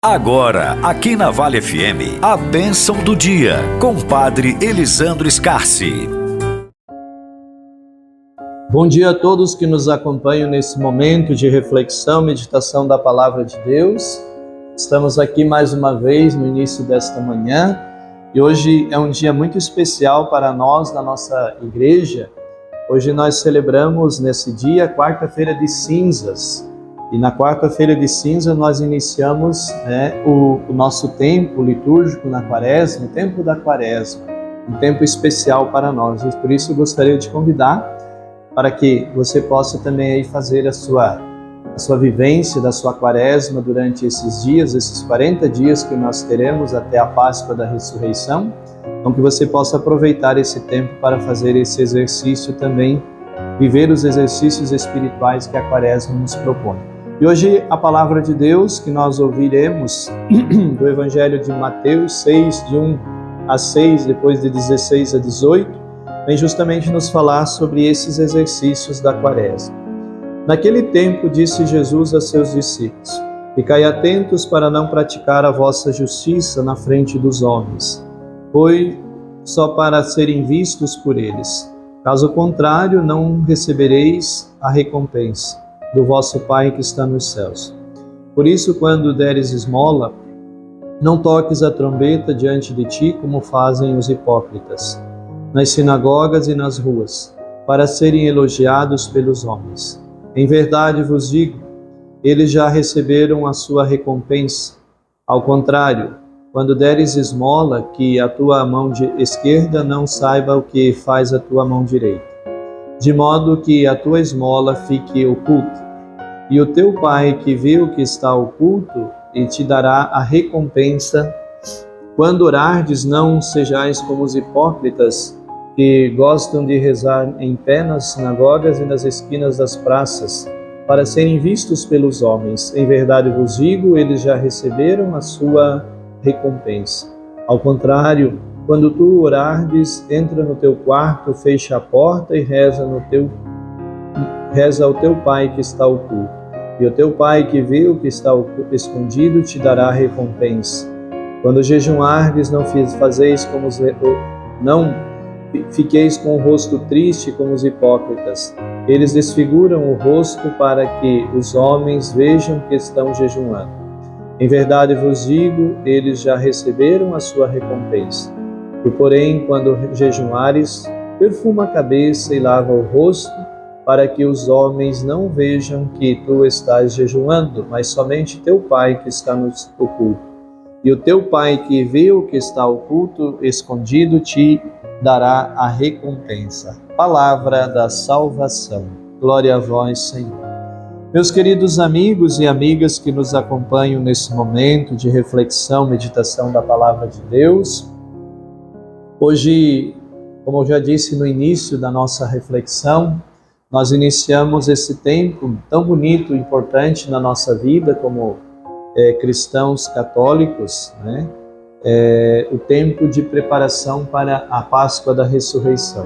Agora, aqui na Vale FM, a bênção do dia, com o Padre Elisandro Scarsi. Bom dia a todos que nos acompanham nesse momento de reflexão, meditação da Palavra de Deus. Estamos aqui mais uma vez no início desta manhã e hoje é um dia muito especial para nós, da nossa igreja. Hoje nós celebramos nesse dia a quarta-feira de cinzas. E na quarta-feira de cinza nós iniciamos o nosso tempo litúrgico na quaresma, o tempo da quaresma, um tempo especial para nós. E por isso eu gostaria de convidar para que você possa também aí fazer a sua vivência da sua quaresma durante esses dias, esses 40 dias que nós teremos até a Páscoa da Ressurreição. Então que você possa aproveitar esse tempo para fazer esse exercício também, viver os exercícios espirituais que a quaresma nos propõe. E hoje a palavra de Deus que nós ouviremos do Evangelho de Mateus 6, de 1 a 6, depois de 16 a 18, vem justamente nos falar sobre esses exercícios da quaresma. Naquele tempo disse Jesus a seus discípulos: Ficai atentos para não praticar a vossa justiça na frente dos homens, pois só para serem vistos por eles. Caso contrário, não recebereis a recompensa do vosso Pai que está nos céus. Por isso, quando deres esmola, não toques a trombeta diante de ti, como fazem os hipócritas, nas sinagogas e nas ruas, para serem elogiados pelos homens. Em verdade vos digo, eles já receberam a sua recompensa. Ao contrário, quando deres esmola, que a tua mão esquerda não saiba o que faz a tua mão direita, de modo que a tua esmola fique oculta, e o teu Pai que vê o que está oculto, e te dará a recompensa. Quando orardes, não sejais como os hipócritas, que gostam de rezar em pé nas sinagogas e nas esquinas das praças, para serem vistos pelos homens. Em verdade vos digo, eles já receberam a sua recompensa. Ao contrário, quando tu orardes, entra no teu quarto, fecha a porta e reza ao teu Pai que está oculto. E o teu Pai que vê o que está escondido te dará a recompensa. Quando jejuardes, não fiqueis com o rosto triste como os hipócritas. Eles desfiguram o rosto para que os homens vejam que estão jejuando. Em verdade vos digo, eles já receberam a sua recompensa. Tu, porém, quando jejuares, perfuma a cabeça e lava o rosto, para que os homens não vejam que tu estás jejuando, mas somente teu Pai que está no oculto. E o teu Pai que vê o que está oculto, escondido, te dará a recompensa. Palavra da salvação. Glória a vós, Senhor. Meus queridos amigos e amigas que nos acompanham nesse momento de reflexão, meditação da Palavra de Deus, hoje, como eu já disse no início da nossa reflexão, nós iniciamos esse tempo tão bonito e importante na nossa vida como cristãos católicos, o tempo de preparação para a Páscoa da Ressurreição.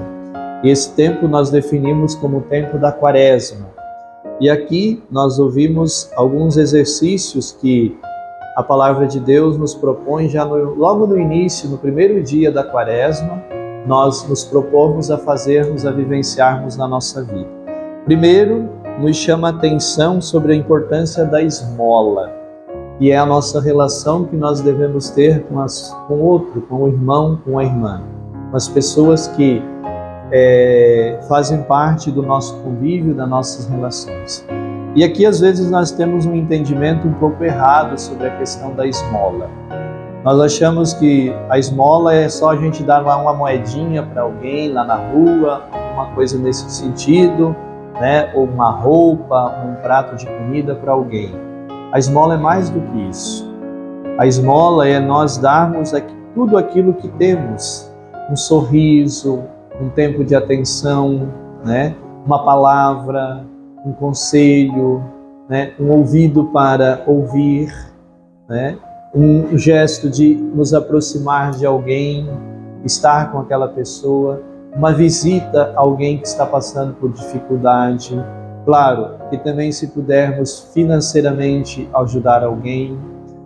E esse tempo nós definimos como o tempo da quaresma. E aqui nós ouvimos alguns exercícios que a Palavra de Deus nos propõe já logo no início, no primeiro dia da quaresma, nós nos propomos a fazermos, a vivenciarmos na nossa vida. Primeiro, nos chama a atenção sobre a importância da esmola, que é a nossa relação que nós devemos ter com o outro, com o irmão, com a irmã, com as pessoas que fazem parte do nosso convívio, das nossas relações. E aqui, às vezes, nós temos um entendimento um pouco errado sobre a questão da esmola. Nós achamos que a esmola é só a gente dar lá uma moedinha para alguém lá na rua, uma coisa nesse sentido, ou uma roupa, um prato de comida para alguém. A esmola é mais do que isso. A esmola é nós darmos tudo aquilo que temos, um sorriso, um tempo de atenção, uma palavra, um conselho, um ouvido para ouvir, um gesto de nos aproximar de alguém, estar com aquela pessoa, uma visita a alguém que está passando por dificuldade. Claro que também, se pudermos financeiramente ajudar alguém,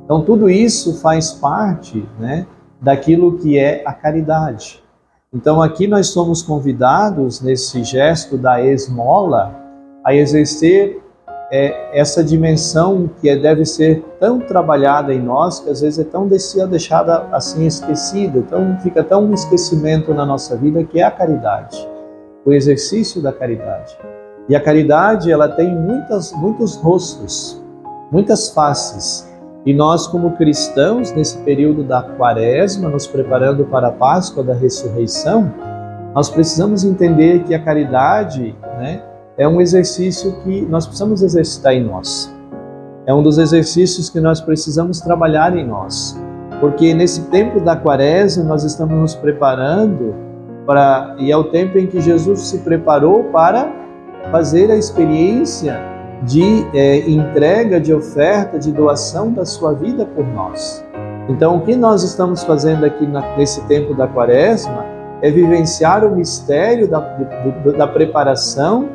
Então tudo isso faz parte, né, daquilo que é a caridade. Então aqui nós somos convidados, nesse gesto da esmola, a exercer essa dimensão que deve ser tão trabalhada em nós, que às vezes é tão deixada assim esquecida, fica tão um esquecimento na nossa vida, que é a caridade, o exercício da caridade. E a caridade, ela tem muitos rostos, muitas faces. E nós, como cristãos, nesse período da Quaresma, nos preparando para a Páscoa da Ressurreição, nós precisamos entender que a caridade, né, é um exercício que nós precisamos exercitar em nós. É um dos exercícios que nós precisamos trabalhar em nós. Porque nesse tempo da Quaresma, nós estamos nos preparando e é o tempo em que Jesus se preparou para fazer a experiência de entrega, de oferta, de doação da sua vida por nós. Então, o que nós estamos fazendo aqui nesse tempo da Quaresma é vivenciar o mistério da preparação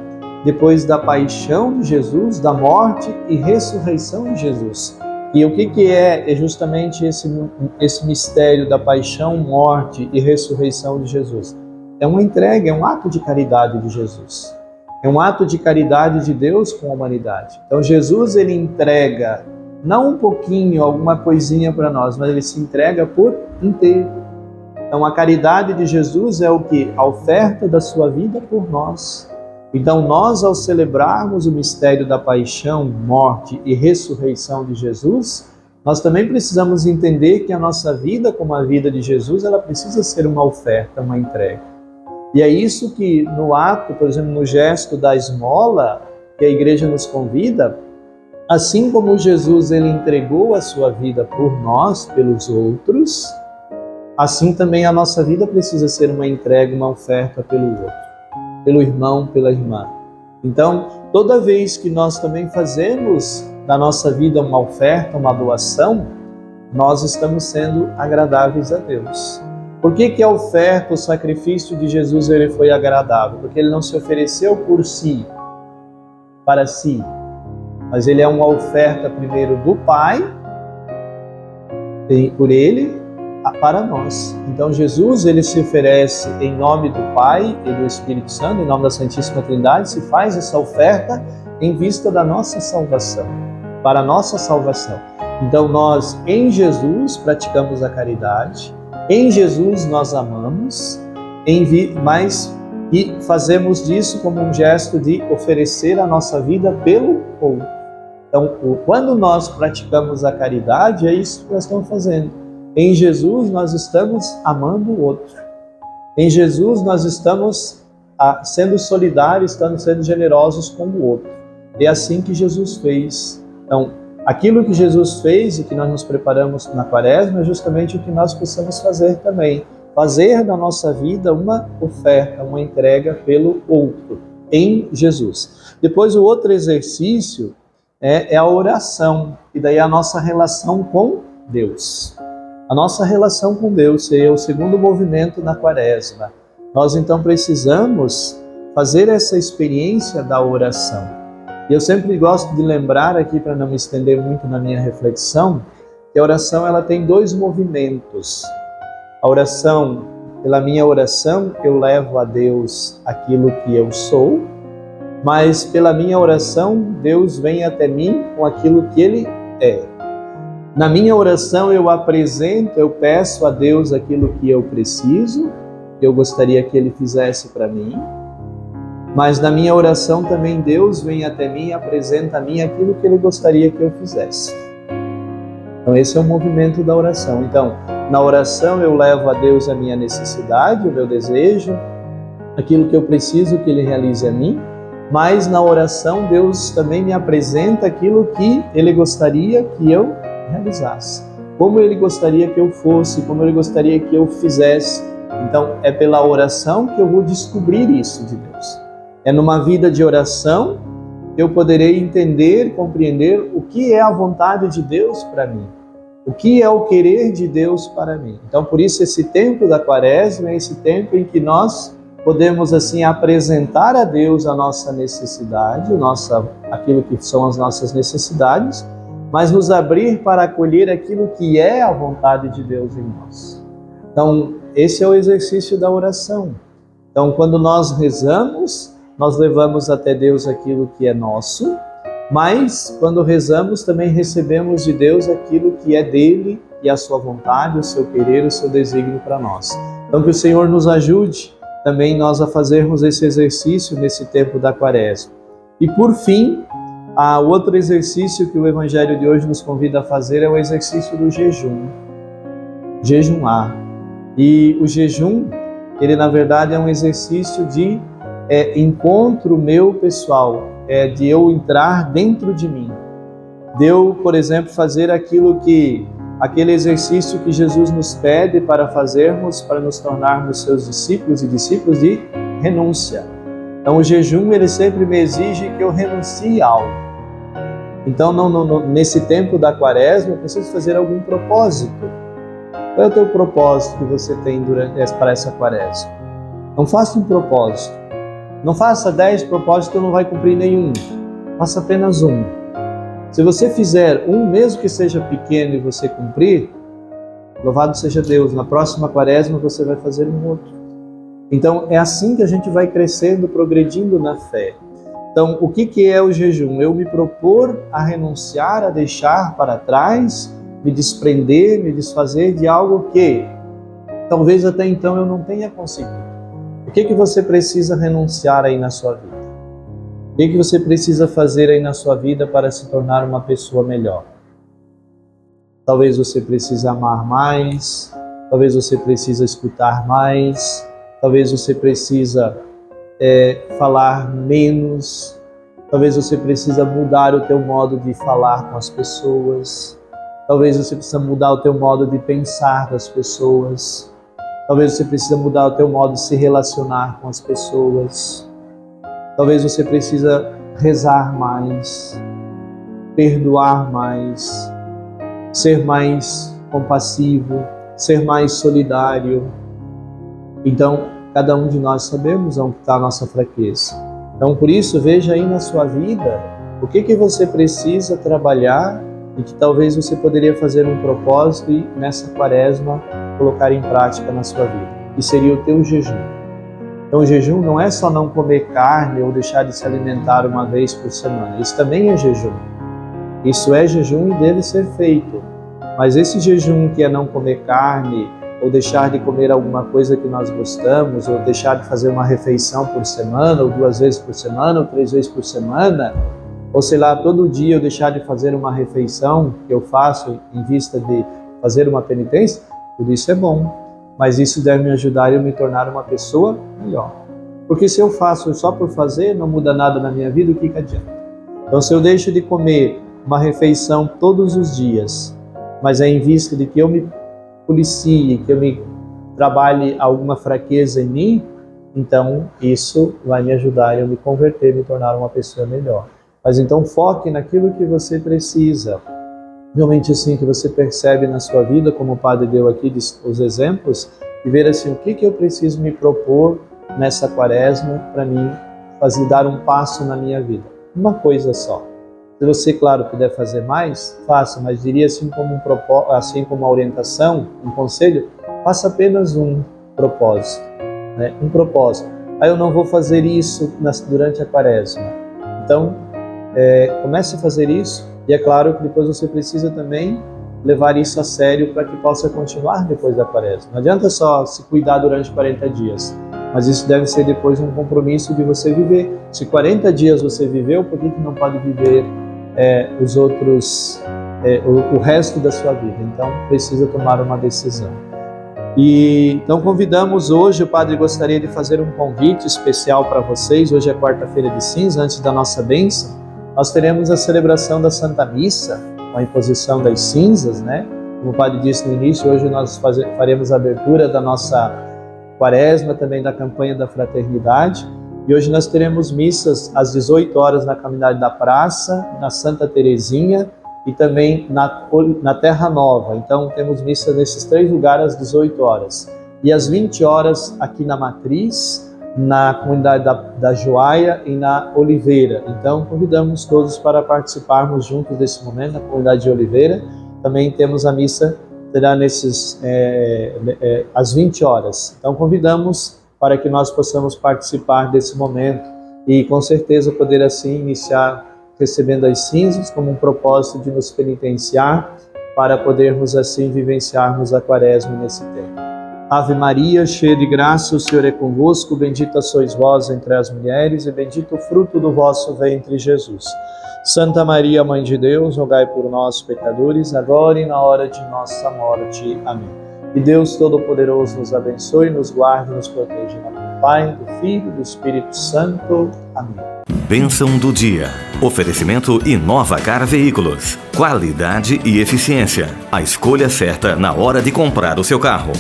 depois da paixão de Jesus, da morte e ressurreição de Jesus. E o que é justamente esse mistério da paixão, morte e ressurreição de Jesus? É uma entrega, é um ato de caridade de Jesus. É um ato de caridade de Deus com a humanidade. Então Jesus, ele entrega não um pouquinho, alguma coisinha para nós, mas ele se entrega por inteiro. Então a caridade de Jesus é o que? A oferta da sua vida por nós. Então nós, ao celebrarmos o mistério da paixão, morte e ressurreição de Jesus, nós também precisamos entender que a nossa vida, como a vida de Jesus, ela precisa ser uma oferta, uma entrega. E é isso que no ato, por exemplo, no gesto da esmola, que a igreja nos convida, assim como Jesus, ele entregou a sua vida por nós, pelos outros, assim também a nossa vida precisa ser uma entrega, uma oferta pelo outro, pelo irmão, pela irmã. Então, toda vez que nós também fazemos da nossa vida uma oferta, uma doação, nós estamos sendo agradáveis a Deus. Por que a oferta, o sacrifício de Jesus, ele foi agradável? Porque ele não se ofereceu por si, para si, mas ele é uma oferta primeiro do Pai, por ele, para nós. Então Jesus, ele se oferece em nome do Pai e do Espírito Santo, em nome da Santíssima Trindade, se faz essa oferta em vista da nossa salvação, para a nossa salvação. Então nós, em Jesus, praticamos a caridade. Em Jesus nós amamos, e fazemos disso como um gesto de oferecer a nossa vida pelo outro. Então, quando nós praticamos a caridade, é isso que nós estamos fazendo. Em Jesus nós estamos amando o outro. Em Jesus nós estamos sendo solidários, estamos sendo generosos com o outro. É assim que Jesus fez. Então, aquilo que Jesus fez e que nós nos preparamos na Quaresma é justamente o que nós possamos fazer também. Fazer da nossa vida uma oferta, uma entrega pelo outro, em Jesus. Depois, o outro exercício é a oração, e daí a nossa relação com Deus. A nossa relação com Deus é o segundo movimento da Quaresma. Nós, então, precisamos fazer essa experiência da oração. E eu sempre gosto de lembrar aqui, para não me estender muito na minha reflexão, que a oração ela tem dois movimentos. A oração, pela minha oração, eu levo a Deus aquilo que eu sou, mas pela minha oração, Deus vem até mim com aquilo que Ele é. Na minha oração, eu apresento, eu peço a Deus aquilo que eu preciso, que eu gostaria que Ele fizesse para mim. Mas na minha oração também Deus vem até mim e apresenta a mim aquilo que Ele gostaria que eu fizesse. Então esse é o movimento da oração. Então, na oração eu levo a Deus a minha necessidade, o meu desejo, aquilo que eu preciso que Ele realize a mim. Mas na oração Deus também me apresenta aquilo que Ele gostaria que eu realizasse. Como Ele gostaria que eu fosse, como Ele gostaria que eu fizesse. Então é pela oração que eu vou descobrir isso de Deus. É numa vida de oração que eu poderei entender, compreender o que é a vontade de Deus para mim, o que é o querer de Deus para mim. Então, por isso, esse tempo da Quaresma é esse tempo em que nós podemos, assim, apresentar a Deus a nossa necessidade, aquilo que são as nossas necessidades, mas nos abrir para acolher aquilo que é a vontade de Deus em nós. Então, esse é o exercício da oração. Então, quando nós rezamos, nós levamos até Deus aquilo que é nosso, mas quando rezamos também recebemos de Deus aquilo que é dele e a sua vontade, o seu querer, o seu desígnio para nós. Então, que o Senhor nos ajude também nós a fazermos esse exercício nesse tempo da Quaresma. E por fim, o outro exercício que o Evangelho de hoje nos convida a fazer é o exercício do jejum. Jejuar. E o jejum, ele na verdade é um exercício de encontro meu pessoal, de eu entrar dentro de mim. De eu, por exemplo, fazer aquele exercício que Jesus nos pede para fazermos, para nos tornarmos seus discípulos e discípulos de renúncia. Então o jejum, ele sempre me exige que eu renuncie a algo. Então nesse tempo da Quaresma eu preciso fazer algum propósito. Qual é o teu propósito que você tem para essa Quaresma? Não faça um propósito. Não faça 10 propósitos que não vai cumprir nenhum. Faça apenas um. Se você fizer um, mesmo que seja pequeno, e você cumprir, louvado seja Deus, na próxima Quaresma você vai fazer um outro. Então é assim que a gente vai crescendo, progredindo na fé. Então o que é o jejum? Eu me propor a renunciar, a deixar para trás, me desprender, me desfazer de algo que talvez até então eu não tenha conseguido. O que você precisa renunciar aí na sua vida? O que você precisa fazer aí na sua vida para se tornar uma pessoa melhor? Talvez você precise amar mais, talvez você precise escutar mais, talvez você precisa falar menos, talvez você precisa mudar o teu modo de falar com as pessoas, talvez você precisa mudar o teu modo de pensar com as pessoas, talvez você precisa mudar o teu modo de se relacionar com as pessoas. Talvez você precisa rezar mais, perdoar mais, ser mais compassivo, ser mais solidário. Então, cada um de nós sabemos onde está a nossa fraqueza. Então, por isso, veja aí na sua vida o que você precisa trabalhar e que talvez você poderia fazer um propósito e nessa Quaresma colocar em prática na sua vida. E seria o teu jejum. Então o jejum não é só não comer carne ou deixar de se alimentar uma vez por semana. Isso também é jejum. Isso é jejum e deve ser feito. Mas esse jejum que é não comer carne, ou deixar de comer alguma coisa que nós gostamos, ou deixar de fazer uma refeição por semana, ou 2 vezes por semana, ou 3 vezes por semana, ou sei lá, todo dia eu deixar de fazer uma refeição que eu faço em vista de fazer uma penitência, tudo isso é bom. Mas isso deve me ajudar a eu me tornar uma pessoa melhor. Porque se eu faço só por fazer, não muda nada na minha vida, o que adianta? Então se eu deixo de comer uma refeição todos os dias, mas é em vista de que eu me policie, que eu me trabalhe alguma fraqueza em mim, então isso vai me ajudar a eu me converter, me tornar uma pessoa melhor. Mas então foque naquilo que você precisa. Realmente assim que você percebe na sua vida, como o Padre deu aqui os exemplos, e ver assim, o que eu preciso me propor nessa Quaresma para mim dar um passo na minha vida. Uma coisa só. Se você, claro, puder fazer mais, faça, mas diria assim como uma orientação, um conselho, faça apenas um propósito. Né? Um propósito. Aí eu não vou fazer isso durante a Quaresma. Então, comece a fazer isso. E é claro que depois você precisa também levar isso a sério para que possa continuar depois da Quaresma. Não adianta só se cuidar durante 40 dias, mas isso deve ser depois um compromisso de você viver. Se 40 dias você viveu, por que não pode viver os outros, o resto da sua vida? Então precisa tomar uma decisão. E então convidamos hoje, o Padre gostaria de fazer um convite especial para vocês. Hoje é quarta-feira de cinza, antes da nossa bênção. Nós teremos a celebração da Santa Missa, com a imposição das cinzas, né? Como o Padre disse no início, hoje nós faremos a abertura da nossa Quaresma, também da campanha da Fraternidade. E hoje nós teremos missas às 18 horas na Caminhada da Praça, na Santa Terezinha e também na Terra Nova. Então temos missas nesses 3 lugares às 18 horas. E às 20 horas aqui na Matriz, na comunidade da Joaia e na Oliveira. Então, convidamos todos para participarmos juntos desse momento na comunidade de Oliveira. Também temos a missa, será às 20 horas. Então, convidamos para que nós possamos participar desse momento e, com certeza, poder assim iniciar recebendo as cinzas como um propósito de nos penitenciar para podermos assim vivenciarmos a Quaresma nesse tempo. Ave Maria, cheia de graça, o Senhor é convosco, bendita sois vós entre as mulheres e bendito o fruto do vosso ventre, Jesus. Santa Maria, Mãe de Deus, rogai por nós, pecadores, agora e na hora de nossa morte. Amém. E Deus Todo-Poderoso nos abençoe, nos guarde e nos proteja. Em nome do Pai, do Filho e do Espírito Santo. Amém. Bênção do dia. Oferecimento Inova Car Veículos. Qualidade e eficiência. A escolha certa na hora de comprar o seu carro.